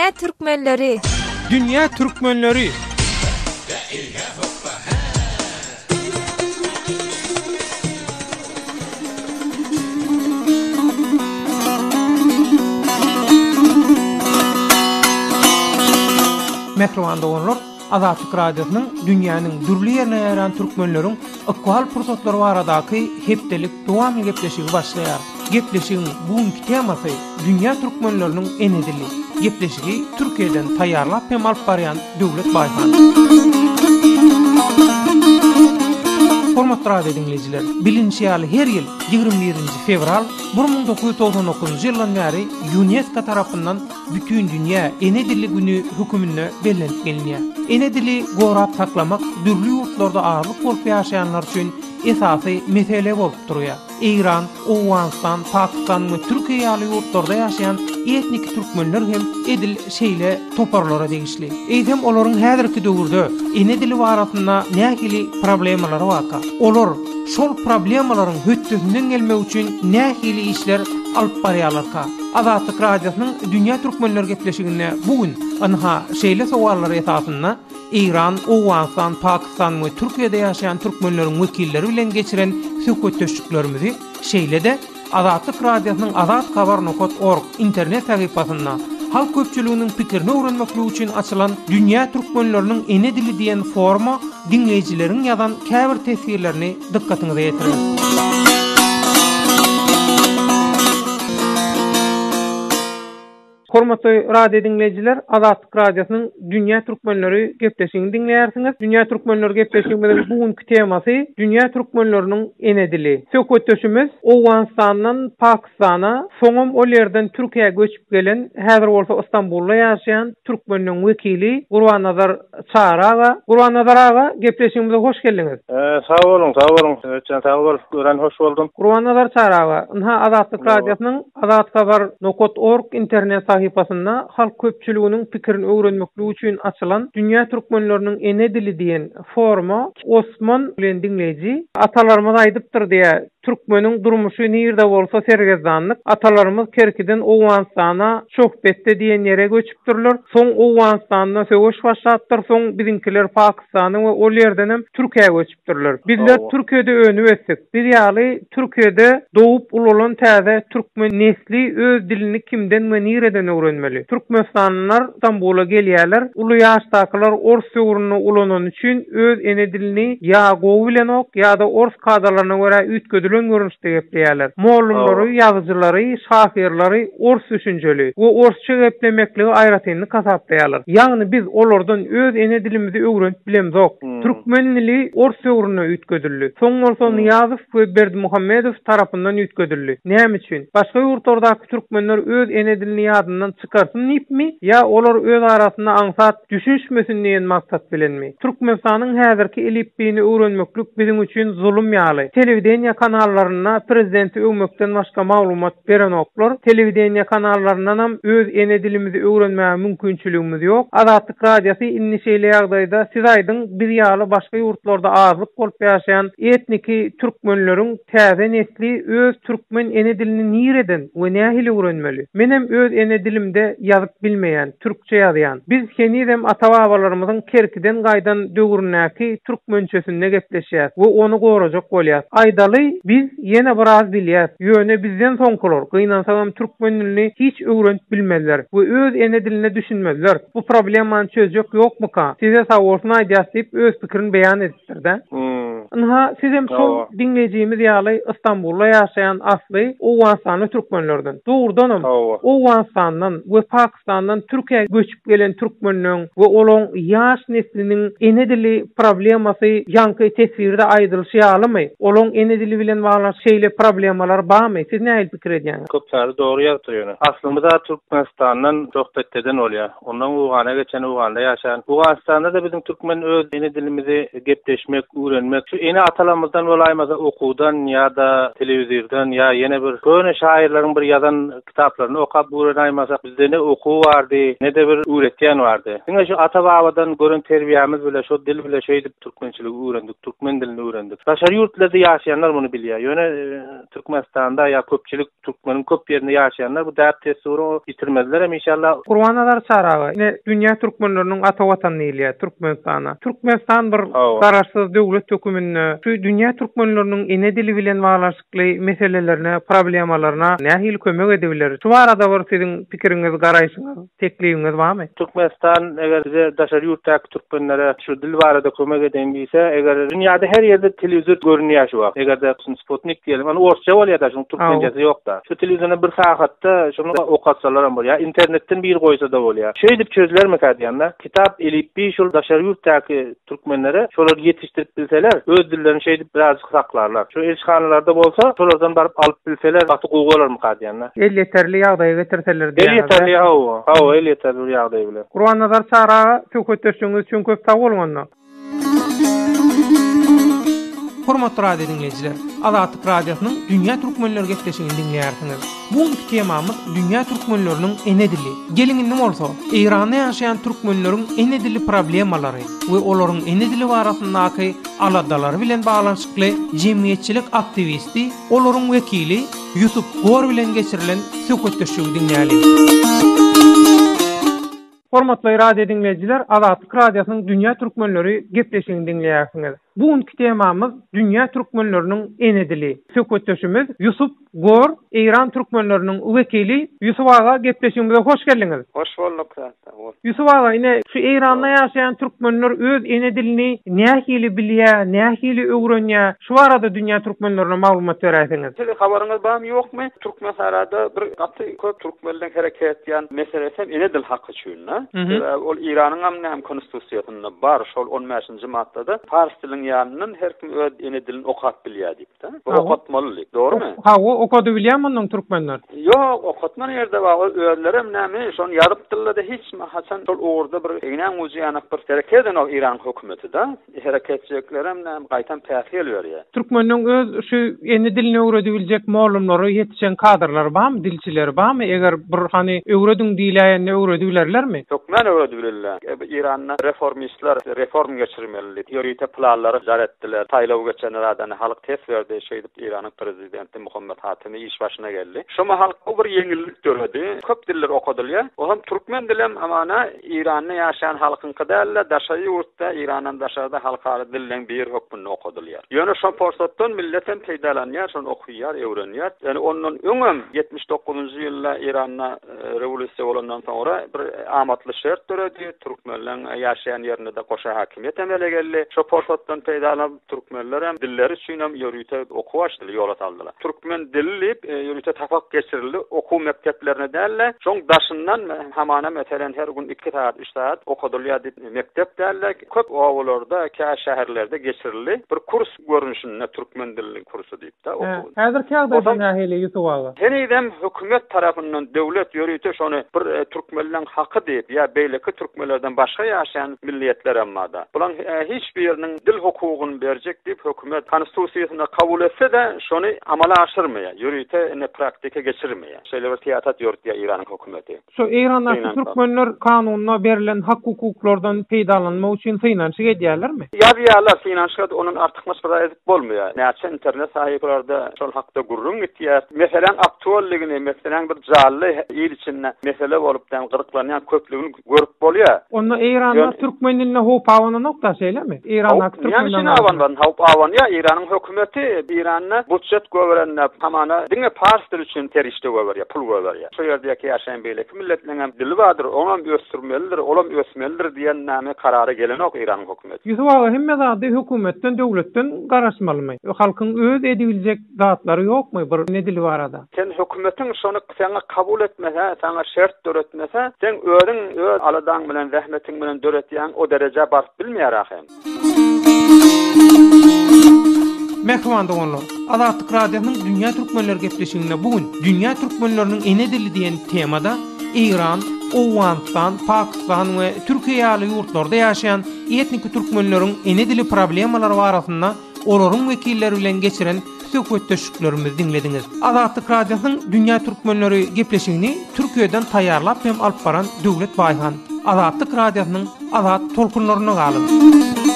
Dünya Türkmenleri. Dünya Türkmenleri. Mekrowanda olanlar Azatlyk Radiosynyň dünýäniň dürli ýerine ýaran türkmenleriň aktual pursatlary baradaky hepdelik dowamly gepleşigi başlaýar. Gepleşigiň bugünkü temasy dünýä türkmenleriniň enedili. Gepleşigi Türkiýeden taýýarlap hem alyp barýan Döwlet Baýhan. Hormatly radio dinleyijiler, bilinçli ýaly her ýyl 21 fevral 1999 ýyldan bäri UNESCO tarapyndan bütün dünýä enedili güni hökümine bellenip gelinýär. Enedili gorap saklamak dürli ýurtlarda ağırlyk bolup ýaşaýanlar üçin esasy mesele bolup durýar. İran, Awganistan, Pakistan we Türkiýe ýaly ýurtlarda ýaşaýan etnik türkmenler hem edil şeýle toparlara degişli. Eýdem olaryň häzirki döwürde enedili barasynda nähili problemler waka. Olar şol problemlaryň hötdesinden gelmek üçin nähili işler alyp barýarlarka. Azatlyk Radiosynyň Dünýä Türkmenleri gepleşigine bugün anha şeýle sowallar esasynda İran, Awganistan, Pakistan we Türkiýede ýaşaýan türkmenleriň wekilleri bilen geçiren söhbetdeşiklerimizi şeýle-de Azatlyk Radiosynyň azathabar.org internet sahypasynda halk köpçüliginiň pikirini öwrenmekli üçin açylan Dünýä Türkmenleriniň enedili diýen forma dinleýijileriň ýazan käbir tesirlerini dikkatyňyza ýetirin. Hormatly radio dinleyijiler, Azatlyk Radiosynyň Dünýä Türkmenleri gepleşigini dinleýärsiňiz. Dünýä Türkmenleri gepleşigimiň bugünkü temasy Dünýä Türkmenleriniň enedili. Söhbetdeşimiz Awganistandan Pakistana, soňam ol ýerden Türkiýe göçüp gelen, häzir bolsa Istanbulda ýaşaýan türkmenliň wekili Gurbanazar Çaraga. Gurbanazar aga, gepleşigimize hoş geldiňiz. Sağ olun. Sağ ol. Gören hoş boldum. Gurbanazar Çaraga, Azatlyk Radiosynyň azathabar.org internet sahypasynda halk köpçüliginiň pikirini öwrenmekli üçin açylan Dünýä Türkmenleriniň enedili diýen forma Osman bilen dinleýiji atalarymyz aýdypdyr diýe türkmeniň durmuşy nirde bolsa sergezdanlyk. Atalarymyz Kerkiden Awganistana Şohbetde diýen ýere göçüpdirler. Soň Awganistandan söwüş başlapdyr, soň bizinkiler Pakistana we ol ýerden hem Türkiýe göçüpdirler. Bizler Türkiýede önüp etdik. Bir ýaly Türkiýede doğup ulalan täze türkmen nesli öz dilini kimden we nireden öwrenmeli. Türkmenistanlar Istanbul'a gelýärler. Ulu ýaşdakylar ors söwrüne ulanan üçin öz enedilini ýa gowy bilen ok ýa-da ors kadalaryna görä üýtgedilen görünüşde gepleýärler. Mollunlary, ýazyjylary, şahyrlary ors düşünjeli we orsça geplemekligi aýratyny kasaplaýarlar. Ýagny biz olardan öz enedilimizi öwrenip bilemzok. Türkmen dili ors söwrüne üýtgedildi. Soň bolsa Niýazow we Berdimuhammedow tarapyndan üýtgedildi. Näme üçin? Başga ýurtlardaky türkmenler öz enedilini ýadyndan çykarsyn nipmi ýa olar öz arasynda aňsat düşünmesin diýen maksat bilenmi? Türkmenistanyň häzirki elipbini öwrenmeklik bizim üçin zulüm ýaly. Telewiziýa kanallaryna prezidenti öwmekden başga maglumat beren oklar, telewiziýa kanallaryndan hem öz enedilimizi öwrenmäge mümkinçiligimiz ýok. Azatlyk Radiosy inni şeýle ýagdaýda siz aýdyň bir ýaly başga ýurtlarda azlyk bolup ýaşaýan etniki türkmenleriň täze nesli öz türkmen enedilini nireden we nähili öwrenmeli? Menem öz enedilimde ýazyp bilmeýän, türkçe ýazýan. Biz kenidem ata-babalarymyzyň Kerkiden gaýdan döwründäki türkmençesinde gepleşýär we onu gorajak bolýar. Aýdaly biz ýene biraz bilýär. Ýöne bizden soňkular gynansaňam türkmen dilini hiç öwrenip bilmezler we öz enediline düşünmezler. Bu problemany çözjek ýokmuka? Size sag bolsun aýdýas diýip öz pikirini beýan etdirdi. Aha, sizem şol dinleýijimiz ýaly Istanbulda ýaşaýan asly Awganistanly türkmenlerden. Dogrudanam Awganistandan we Pakistandan Türkiýe göçüp gelen türkmenliň we olaň ýaş nesliniň enedili problemasy ýanky tesirde aýdylşýalymy? Olaň enedili bilen baglanşy şeýle problemalar barmy? Siz näme pikir edýäňiz? Köpçüleri doğru ýatyr. Aslynda Türkmenistandan Şohbetden bolýar. Ondan Awgana geçen Awganda ýaşaýan. Awganistanda da bizim türkmen öz enedilimizi gepleşmek, öwrenmek, şu ene atalarımızdan bolaymasa okudan ya da televizordan ya yine bir köne şairlerin bir yazan kitaplarını okap buranaymasak bizde ne oku vardı ne de bir öğretmen vardı. Şuna şu ata-babadan görün terbiyemiz bile şu dil bile şeydip Türkmençiligi öğrendik, Türkmen dilini öğrendik. Daşary ýurtlarda ýaşayanlar bunu bilýär. Ýöne Türkmenistanda ya köpçilik Türkmenin köp ýerinde ýaşayanlar bu däp tesiri bitirmezler hem inşallah. Gurbanadar çaragy. Ine dünýä türkmenleriniň ata watanyny ilýär Türkmenistana. Türkmenistan bir garaşsyz döwlet hökümine şu dünýä türkmenleriniň ene dili bilen baglanşykly meselelerine, problemalaryna nähili kömek edebilir. Şu arada bir siziň pikiriňiz, garaýşyňyz, teklibiňiz barmy? Türkmenistan eger bize daşary ýurtdaky türkmenlere şu dil barada kömek eden bilse, eger dünýäde her ýerde telewizor görünýär şu wagt. Eger de Sputnik diýelim, any orçça bolýar da, şuň türkmenjesi ýok da. Şu telewiziona bir saatda şunu okatsalar hem bolýar, internetten bir goýsa da bolýar. Şeý dip çözlermi kadýanda, kitap elip bir şol daşary ýurtdaky türkmenlere şolar ýetişdirip bilseler, öz dillerini şeý dip biraz saklarlar. Şu elçihanlarda bolsa, şolardan barıp alyp bilseler, gaty goýgalarmy kadýanda. El yeterli ýagdaýa getirseler diýär. El yeterli hawa, el yeterli ýagdaý bilen. Gurbanadar çara söhbetleşiňiz üçin köp sag bolmaňlar. Hormatly radio dinleyijiler, Azatlyk radiosynyň Dünýä Türkmenleri gepleşigini dinleýärsiňiz. Bu temamyz Dünýä Türkmenleriniň ene dili. Gelin indi bolsa, Iranda ýaşaýan türkmenleriň ene dili problemalary we olaryň ene dili barasyndaky aladalary bilen baglanşykly jemgyýetçilik aktivisti, olaryň wekili Ýusuf Gor bilen geçirilen söhbetleşigi dinleýäris. Hormatly radio dinleyijiler, Azatlyk radiosynyň Dünýä Türkmenleri gepleşigini dinleýärsiňiz. Bugünkü temamyz Dünýä Türkmenleriniň ene dili. Söhbetleşimiz Ýusuf Gor, İran türkmenleriniň wekili. Ýusuf aga, gepleşigimize hoş geldiňiz. Hoş bulduk. Ýusuf aga, ine şu İranda ýaşaýan türkmenler öz ene dilini nähili bilýär, nähili öwrenýär? Şu arada Dünýä Türkmenlerine maglumat berýärsiňiz. Siz habaryňyz barmy ýokmy? Türkmen sarada bir gaty köp türkmenler hareket etýän meselesi ene dil haqqy üçin. Ol İranyň hem konstitusiýasynda bar, şol 15-nji maddada fars diliniň ýanynyň her kim öz ene dilini okap bilýär diýip. Bu okatmalylyk, dogrymy? Ha, o okady bilýärmi onuň türkmenler? Ýok, okatman ýerde bar, özlerem näme, şol ýaryp dilde hiç haçan şol orada bir eňen uzýanyk bir hareket eden o İran hökümeti da hareketçiliklerim näme gaýtan täsir berýär. Türkmenliň öz şu ene dilini öwredi biljek maglumatlar, ýetişen kadrlar barmy, dilçiler barmy? Eger bir hani öwrediň diýilýän öwredi bilerlermi? Türkmen öwredi bilirler. İran'da reformistler reform geçirmeli. Ýörüýte planlary jar etdiler. Taýlaw geçen radan halk tes berdi. Şeýdip İranyň prezidenti Muhammed Hatimi iş başyna geldi. Şoma halk bir ýeňillik gördi. Köp diller okudylýar. O hem türkmen dilem amana İranyň ýaşaýan halkyň kadärle daşary ýurtda İranyň daşarda halkary dillen bir hökmüni okudylýar. Ýöne şo forsatdan milletem peýdalanýar, şonu okuýar, öwrenýär. Yani onun öňüm 79-njy ýylda Iranda rewolýusiýa bolandan sonra bir amatly şert töredi. Türkmenlerin ýaşaýan ýerinde de goşa hakimiýet emele geldi. Şo forsatdan peýdalanyp türkmenler hem dilleri üçin hem ýörüýte okuw açdylar, ýol aldylar. Türkmen dili ýörüýte tapak geçirildi. Okuw mekdeplerine dälle. Şoň daşyndan hamana meselen her gün 2 saat, 3 saat okudylýar diýip mektep dälle. Köp owullarda, käş şäherlerde geçirildi. Bir kurs görünüşinde türkmen dilini kursu diýip de okudy. Häzirki ýagdaýda nähili Ýusuf aga? Henidem hökümet tarapyndan döwlet ýörüýte şonu bir türkmenlerin haqqy diýip ýa beýleki türkmenlerden başga ýaşaýan milletler emmada. Bulan hiç biriniň dil hukugyny berjek diýip hökümet konstitusiýasyna kabul etse de şonu amala aşyrmaýar. Ýörüýte ne praktike geçirmeýär. Şeýle bir teatrat ýurtdy Iranyň hökümeti. Şu Irandaky türkmenler kanunyna berilen hak hukuklardan peýdalanmak üçin synanşyk edýärlermi? Ýa-ýalar synanşyk onun artykmys bir edip bolmaýar. Näçe internet sahyplarda şol hakda gurrun etýär. Meselen aktualligini, meselen bir jally il içinde mesele bolup da gyryklanýan köpligini görüp bolýar. Onu İran'da Türkmen diline hop awany nokta şeylemi? İran'da Türkmen awan hop awan ya İran'ın hökümeti İran'na budjet göwerenler hamana diňe fars dili üçin terişde göwerýär, pul göwerýär. Şu ýerdäki ýaşaýan beýleki milletlerin dili bardyr, oňam ösdürmelidir, olam ösmelidir diýen näme karary gelenok İran hökümeti. Ýusuf aga, hemme zady hökümetden, döwletden garaşmalymy? Halkyň öz edibiljek zatlary ýokmy bir ne dili barada? Sen hökümetiň şonu sana kabul etmese, sana şert döretmese, sen özüň öz aladaň bilen, zähmetiň bilen döretýän o derejä baryp bilmeýär ahym. Mehmanda oňlar, Azatlyk radiosynyň Dünýä Türkmenleri gepleşiginde bugün Dünýä Türkmenleriniň ene dili diýen temada İran, Owganistan, Pakistan we Türkiýe ýaly ýurtlarda ýaşaýan etnik türkmenleriň ene dili problemalary barasynda olaryň wekilleri bilen geçiren söhbetdeşiklerimizi dinlediňiz. Azatlyk radiosynyň dünýä türkmenleri gepleşigini Türkiýeden taýýarlap hem alyp baran Döwlet Baýhan. Azatlyk radiosynyň azat tolkunlaryna galyn.